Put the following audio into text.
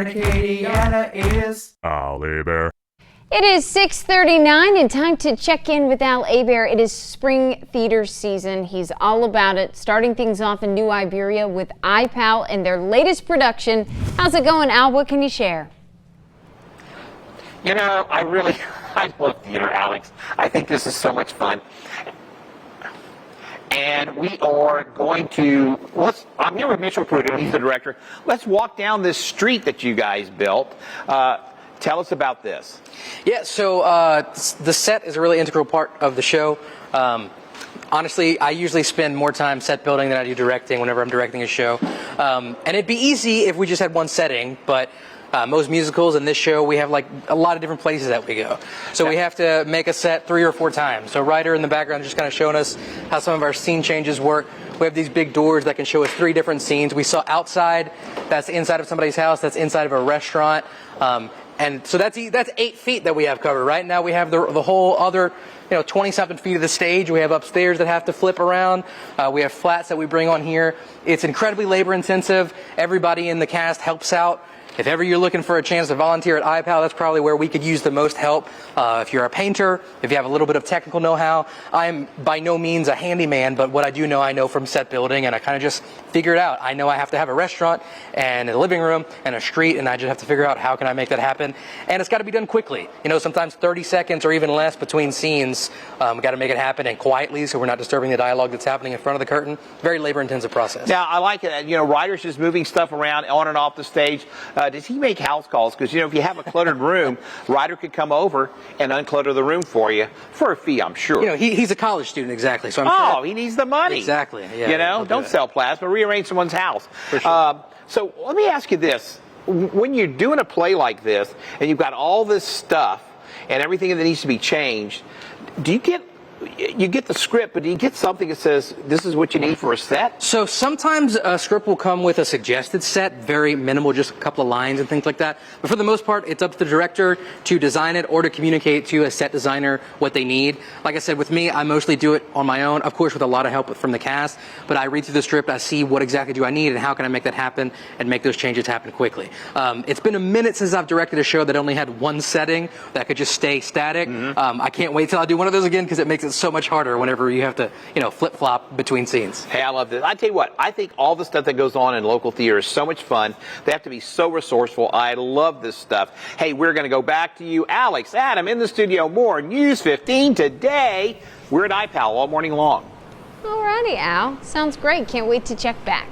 turn Acadiana is Al Iberia. It is 6:39 and time to check in with Al Iberia. It is spring theater season. He's all about it. Starting things off in New Iberia with IPAL and their latest production. How's it going, Al? What can you share? You know, I love theater, Alex. I think this is so much fun. And we are going to, I'm here with Mitchell Prudhomme, he's the director. Let's walk down this street that you guys built. Tell us about this. Yeah, so the set is a really integral part of the show. Honestly, I usually spend more time set building than I do directing whenever I'm directing a show. And it'd be easy if we just had one setting, but most musicals and this show, we have like a lot of different places that we go. So we have to make a set 3 or 4 times. So Ryder in the background just kind of showing us how some of our scene changes work. We have these big doors that can show us 3 different scenes. We saw outside, that's inside of somebody's house, that's inside of a restaurant. And so that's 8 feet that we have covered. Right now we have the whole other 20-something feet of the stage. We have upstairs that have to flip around. We have flats that we bring on here. It's incredibly labor intensive. Everybody in the cast helps out. If ever you're looking for a chance to volunteer at IPAL, that's probably where we could use the most help. If you're a painter, if you have a little bit of technical know-how, I'm by no means a handyman, but what I do know, I know from set building, and I kind of just figure it out. I know I have to have a restaurant and a living room and a street, and I just have to figure out how can I make that happen. And it's got to be done quickly. Sometimes 30 seconds or even less between scenes. We got to make it happen and quietly, so we're not disturbing the dialogue that's happening in front of the curtain. Very labor-intensive process. Now, I like it. Ryder's just moving stuff around on and off the stage. Does he make house calls? Because, if you have a cluttered room, Ryder could come over and unclutter the room for you for a fee, I'm sure. He's a college student, exactly. So I'm sure he needs the money. Exactly. Yeah, don't sell plasma, rearrange someone's house. For sure. So let me ask you this. When you're doing a play like this, and you've got all this stuff and everything that needs to be changed, do you get the script, but do you get something that says this is what you need for a set? So sometimes a script will come with a suggested set, very minimal, just a couple of lines and things like that. But for the most part, it's up to the director to design it or to communicate to a set designer what they need. Like I said, with me, I mostly do it on my own, of course with a lot of help from the cast, but I read through the script, I see what exactly do I need and how can I make that happen and make those changes happen quickly. It's been a minute since I've directed a show that only had one setting that could just stay static. I can't wait till I do one of those again because it makes it so much harder whenever you have to, flip-flop between scenes. Hey, I love this. I tell you what, I think all the stuff that goes on in local theater is so much fun. They have to be so resourceful. I love this stuff. Hey, we're going to go back to you, Alex, Adam, in the studio. More News 15 today. We're at IPAL all morning long. All righty, Al. Sounds great. Can't wait to check back.